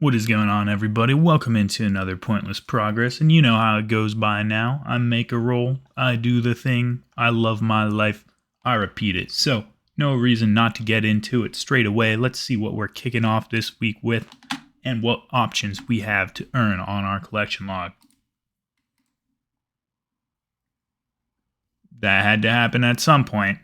What is going on, everybody? Welcome into another Pointless Progress, and you know how it goes by now. I make a roll, I do the thing, I love my life, I repeat it. So, no reason not to get into it straight away. Let's see what we're kicking off this week with, and what options we have to earn on our collection log. That had to happen at some point.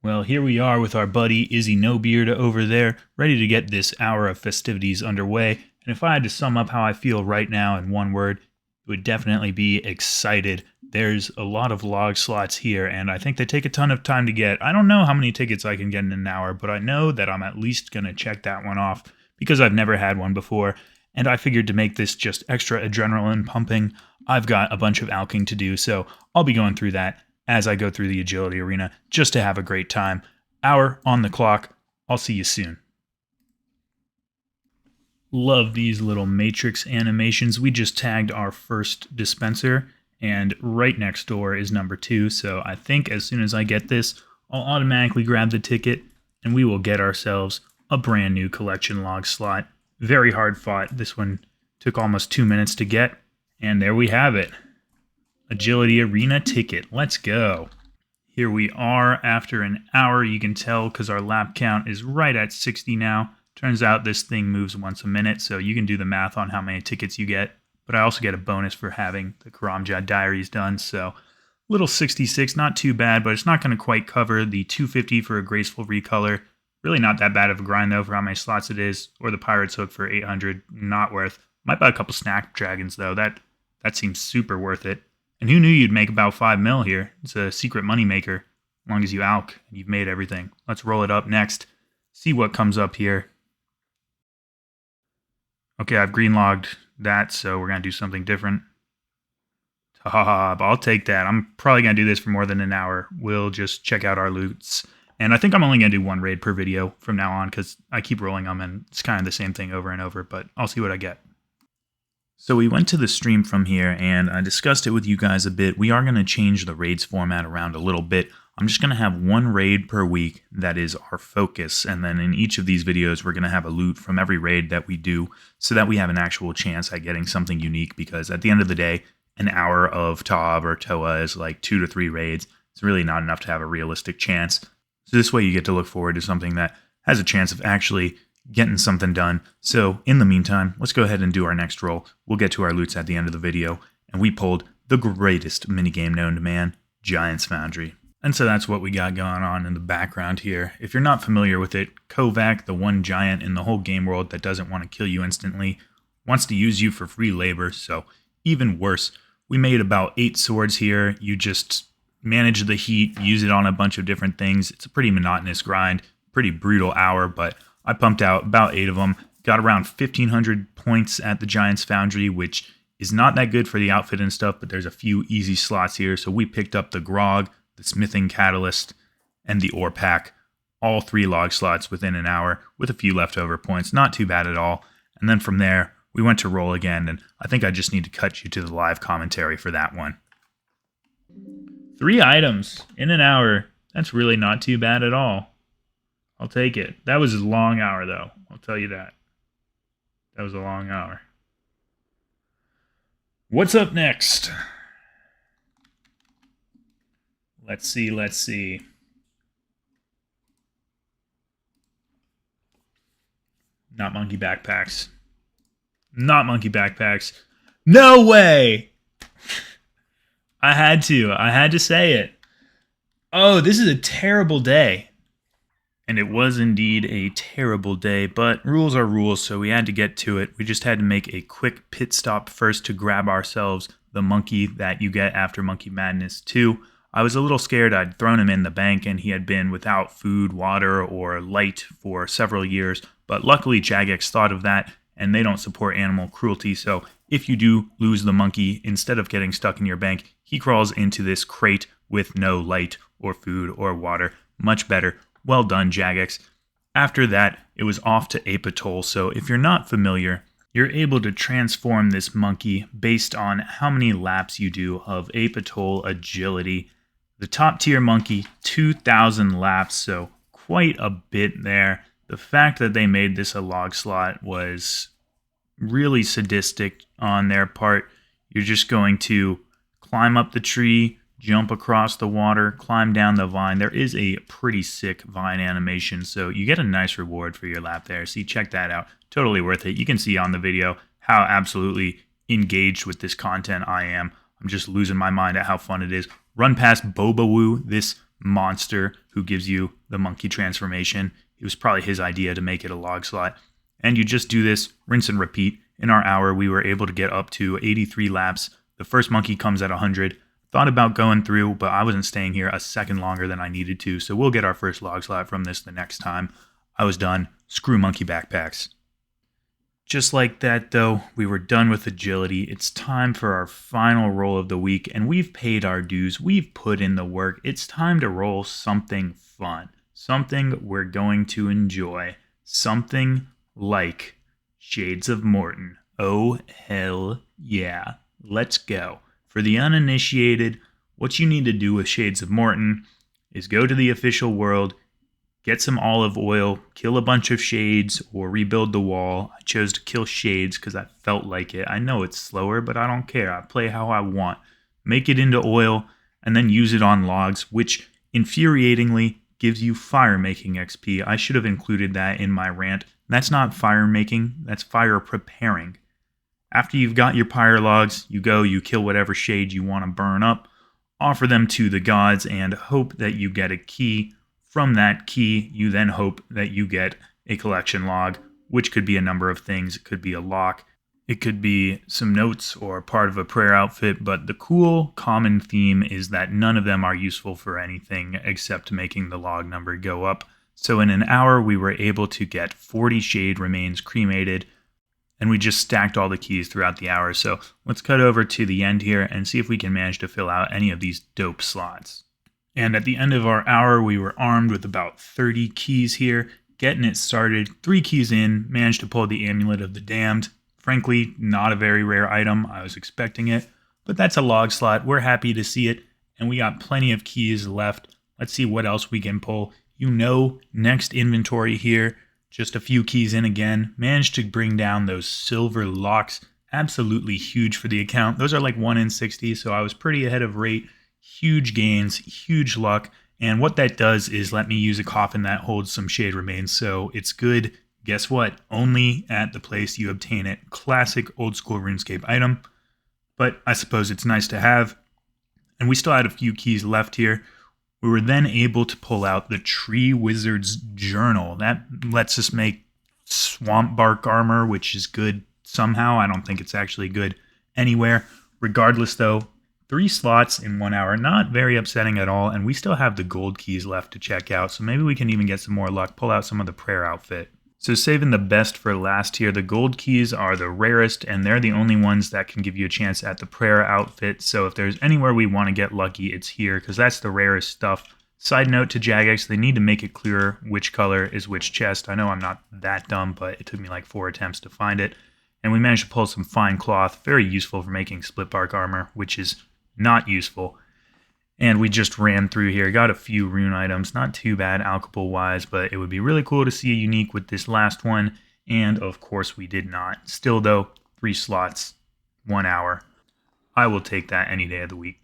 Well, here we are with our buddy Izzy No Beard over there, ready to get this hour of festivities underway. And if I had to sum up how I feel right now in one word, it would definitely be excited. There's a lot of log slots here, and I think they take a ton of time to get. I don't know how many tickets I can get in an hour, but I know that I'm at least going to check that one off because I've never had one before. And I figured to make this just extra adrenaline pumping, I've got a bunch of alking to do, so I'll be going through that as I go through the agility arena just to have a great time. Hour on the clock. I'll see you soon. Love these little matrix animations. We just tagged our first dispenser, and right next door is number 2, so I think as soon as I get this, I'll automatically grab the ticket, and we will get ourselves a brand new collection log slot. Very hard fought. This one took almost 2 minutes to get, and there we have it. Agility Arena ticket. Let's go. Here we are after an hour. You can tell because our lap count is right at 60 now. Turns out this thing moves once a minute, so you can do the math on how many tickets you get. But I also get a bonus for having the Karamjad Diaries done, so little 66, not too bad, but it's not going to quite cover the 250 for a graceful recolor. Really not that bad of a grind though for how many slots it is, or the Pirate's Hook for 800, not worth. Might buy a couple Snapdragons though. That seems super worth it. And who knew you'd make about 5 mil here? It's a secret moneymaker, as long as you alk and you've made everything. Let's roll it up next, see what comes up here. Okay, I've green logged that, so we're going to do something different. I'll take that. I'm probably going to do this for more than an hour. We'll just check out our loots. And I think I'm only going to do 1 raid per video from now on because I keep rolling them and it's kind of the same thing over and over, but I'll see what I get. So we went to the stream from here, and I discussed it with you guys a bit. We are going to change the raids format around a little bit. I'm just going to have 1 raid per week that is our focus, and then in each of these videos we're going to have a loot from every raid that we do so that we have an actual chance at getting something unique, because at the end of the day, an hour of ToB or TOA is like 2 to 3 raids. It's really not enough to have a realistic chance. So this way you get to look forward to something that has a chance of actually getting something done. So in the meantime, let's go ahead and do our next roll. We'll get to our loots at the end of the video, and we pulled the greatest minigame known to man, Giant's Foundry. And so that's what we got going on in the background here. If you're not familiar with it, Kovac, the one giant in the whole game world that doesn't want to kill you instantly, wants to use you for free labor, so even worse. We made about 8 swords here. You just manage the heat, use it on a bunch of different things. It's a pretty monotonous grind, pretty brutal hour, but I pumped out about 8 of them, got around 1,500 points at the Giant's Foundry, which is not that good for the outfit and stuff, but there's a few easy slots here. So we picked up the Grog, the Smithing Catalyst, and the Ore Pack, all 3 log slots within an hour with a few leftover points. Not too bad at all. And then from there, we went to roll again, and I think I just need to cut you to the live commentary for that one. 3 items in an hour. That's really not too bad at all. I'll take it. That was a long hour, though. I'll tell you that. That was a long hour. What's up next? Let's see. Not monkey backpacks. Not monkey backpacks. No way! I had to say it. Oh, this is a terrible day. And it was indeed a terrible day, but rules are rules, so we had to get to it. We just had to make a quick pit stop first to grab ourselves the monkey that you get after Monkey Madness 2. I was a little scared. I'd thrown him in the bank, and he had been without food, water, or light for several years, but luckily Jagex thought of that, and they don't support animal cruelty, so if you do lose the monkey, instead of getting stuck in your bank, he crawls into this crate with no light or food or water. Much better. Well done, Jagex. After that, it was off to Ape Atoll, so if you're not familiar, you're able to transform this monkey based on how many laps you do of Ape Atoll Agility. The top tier monkey, 2,000 laps, so quite a bit there. The fact that they made this a log slot was really sadistic on their part. You're just going to climb up the tree, jump across the water, climb down the vine. There is a pretty sick vine animation, so you get a nice reward for your lap there. See, check that out. Totally worth it. You can see on the video how absolutely engaged with this content I am. I'm just losing my mind at how fun it is. Run past Bobawoo, this monster who gives you the monkey transformation. It was probably his idea to make it a log slot. And you just do this, rinse and repeat. In our hour, we were able to get up to 83 laps. The first monkey comes at 100. Thought about going through, but I wasn't staying here a second longer than I needed to, so we'll get our first log slot from this the next time. I was done. Screw monkey backpacks. Just like that, though, we were done with agility. It's time for our final roll of the week, and we've paid our dues. We've put in the work. It's time to roll something fun, something we're going to enjoy, something like Shades of Morton. Oh, hell yeah. Let's go. For the uninitiated, what you need to do with Shades of Morton is go to the official world, get some olive oil, kill a bunch of shades, or rebuild the wall. I chose to kill shades because I felt like it. I know it's slower, but I don't care. I play how I want. Make it into oil, and then use it on logs, which infuriatingly gives you fire making XP. I should have included that in my rant. That's not fire making, that's fire preparing. After you've got your pyre logs, you go, you kill whatever shade you want to burn up, offer them to the gods, and hope that you get a key. From that key, you then hope that you get a collection log, which could be a number of things. It could be a lock, it could be some notes or part of a prayer outfit, but the cool common theme is that none of them are useful for anything except making the log number go up. So in an hour, we were able to get 40 shade remains cremated, and we just stacked all the keys throughout the hour. So let's cut over to the end here and see if we can manage to fill out any of these dope slots. And at the end of our hour, we were armed with about 30 keys here, getting it started. 3 keys in, managed to pull the Amulet of the Damned. Frankly, not a very rare item. I was expecting it, but that's a log slot. We're happy to see it, and we got plenty of keys left. Let's see what else we can pull. You know, next inventory here, just a few keys in again. Managed to bring down those silver locks. Absolutely huge for the account. Those are like 1 in 60, so I was pretty ahead of rate. Huge gains, huge luck. And what that does is let me use a coffin that holds some shade remains. So it's good. Guess what? Only at the place you obtain it. Classic old school RuneScape item. But I suppose it's nice to have. And we still had a few keys left here. We were then able to pull out the Tree Wizard's Journal. That lets us make swamp bark armor, which is good somehow. I don't think it's actually good anywhere. Regardless, though, 3 slots in 1 hour. Not very upsetting at all. And we still have the gold keys left to check out. So maybe we can even get some more luck, pull out some of the prayer outfit. So saving the best for last here, the gold keys are the rarest, and they're the only ones that can give you a chance at the prayer outfit. So if there's anywhere we want to get lucky, it's here, because that's the rarest stuff. Side note to Jagex, they need to make it clearer which color is which chest. I know I'm not that dumb, but it took me like 4 attempts to find it. And we managed to pull some fine cloth, very useful for making split bark armor, which is not useful. And we just ran through here, got a few rune items, not too bad alchemical wise, but it would be really cool to see a unique with this last one. And of course we did not. Still though, 3 slots, 1 hour. I will take that any day of the week.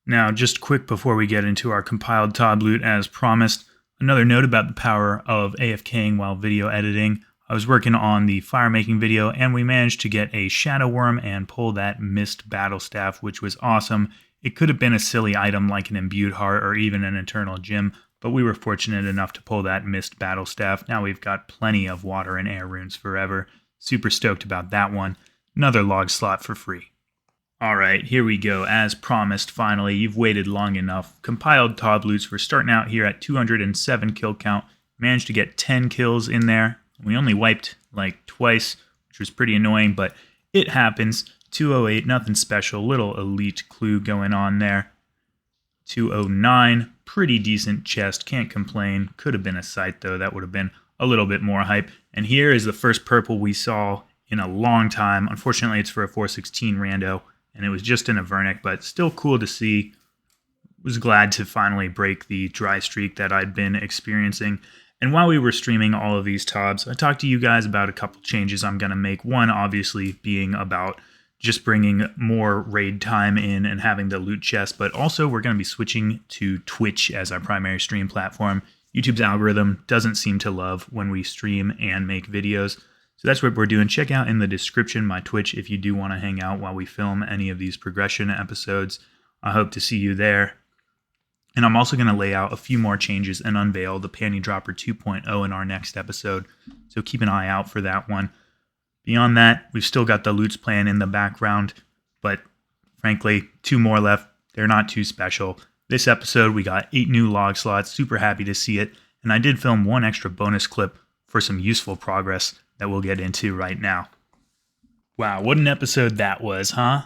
Now, just quick before we get into our compiled ToB loot as promised, another note about the power of AFKing while video editing. I was working on the fire making video and we managed to get a shadow worm and pull that mist battle staff, which was awesome. It could have been a silly item like an imbued heart or even an eternal gem, but we were fortunate enough to pull that mist battle staff. Now we've got plenty of water and air runes forever. Super stoked about that one. Another log slot for free. Alright, here we go. As promised, finally, you've waited long enough. Compiled ToB Loots. We're starting out here at 207 kill count. Managed to get 10 kills in there. We only wiped like twice, which was pretty annoying, but it happens. 208, nothing special. Little elite clue going on there. 209, pretty decent chest. Can't complain. Could have been a sight, though. That would have been a little bit more hype. And here is the first purple we saw in a long time. Unfortunately, it's for a 416 rando, and it was just in a Vernic, but still cool to see. Was glad to finally break the dry streak that I'd been experiencing. And while we were streaming all of these ToBs, I talked to you guys about a couple changes I'm going to make. One, obviously, being about just bringing more raid time in and having the loot chest, but also we're going to be switching to Twitch as our primary stream platform. YouTube's algorithm doesn't seem to love when we stream and make videos, so that's what we're doing. Check out in the description my Twitch if you do want to hang out while we film any of these progression episodes. I hope to see you there. And I'm also going to lay out a few more changes and unveil the Panty Dropper 2.0 in our next episode, so keep an eye out for that one. Beyond that, we've still got the loots plan in the background, but frankly, 2 more left. They're not too special. This episode, we got 8 new log slots, super happy to see it, and I did film 1 extra bonus clip for some useful progress that we'll get into right now. Wow, what an episode that was, huh?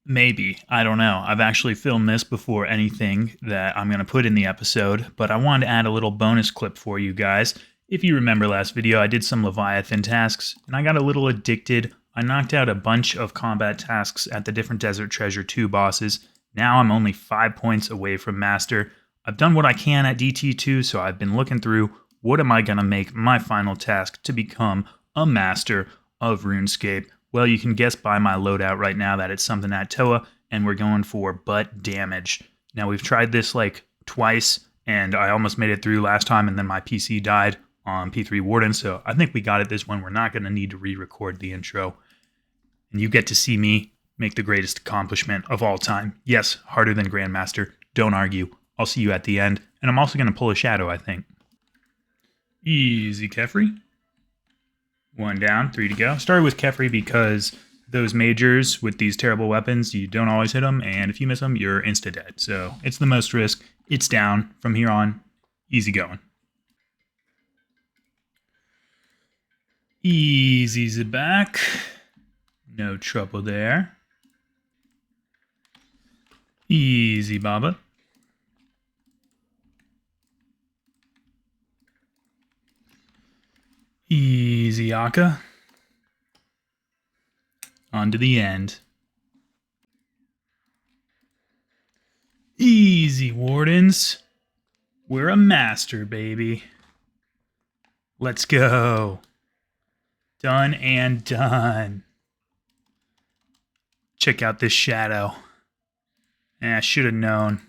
Maybe. I don't know. I've actually filmed this before anything that I'm going to put in the episode, but I wanted to add a little bonus clip for you guys. If you remember last video, I did some Leviathan tasks, and I got a little addicted. I knocked out a bunch of combat tasks at the different Desert Treasure 2 bosses. Now I'm only 5 points away from Master. I've done what I can at DT2, so I've been looking through what am I going to make my final task to become a Master of RuneScape. Well, you can guess by my loadout right now that it's something at ToA, and we're going for butt damage. Now, we've tried this like twice, and I almost made it through last time, and then my PC died on P3 Warden, so I think we got it this one. We're not going to need to re-record the intro. And you get to see me make the greatest accomplishment of all time. Yes, harder than Grandmaster. Don't argue. I'll see you at the end. And I'm also going to pull a shadow, I think. Easy, Kefri. 1 down, 3 to go. Started with Kefri because those majors with these terrible weapons, you don't always hit them, and if you miss them, you're insta-dead. So it's the most risk. It's down. From here on, easy going. Easy's back. No trouble there. Easy, Baba. Easy, Akka. On to the end. Easy, Wardens. We're a master, baby. Let's go. Done and done. Check out this shadow. I should have known.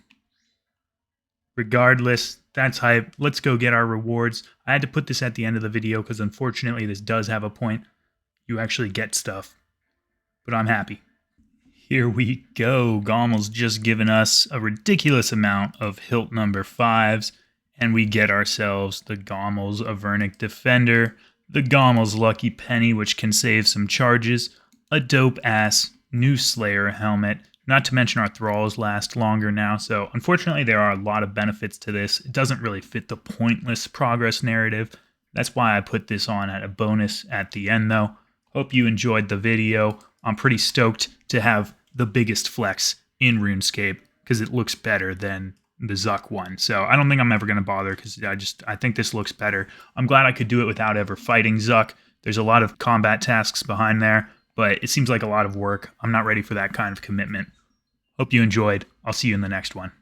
Regardless, that's hype. Let's go get our rewards. I had to put this at the end of the video because unfortunately this does have a point. You actually get stuff. But I'm happy. Here we go. Gommel's just given us a ridiculous amount of hilt number 5s. And we get ourselves the Gommel's Avernic Defender, the Gommel's Lucky Penny, which can save some charges, a dope-ass new Slayer helmet, not to mention our thralls last longer now, so unfortunately there are a lot of benefits to this. It doesn't really fit the pointless progress narrative. That's why I put this on at a bonus at the end though. Hope you enjoyed the video. I'm pretty stoked to have the biggest flex in RuneScape because it looks better than the Zuck one. So I don't think I'm ever going to bother because I think this looks better. I'm glad I could do it without ever fighting Zuck. There's a lot of combat tasks behind there, but it seems like a lot of work. I'm not ready for that kind of commitment. Hope you enjoyed. I'll see you in the next one.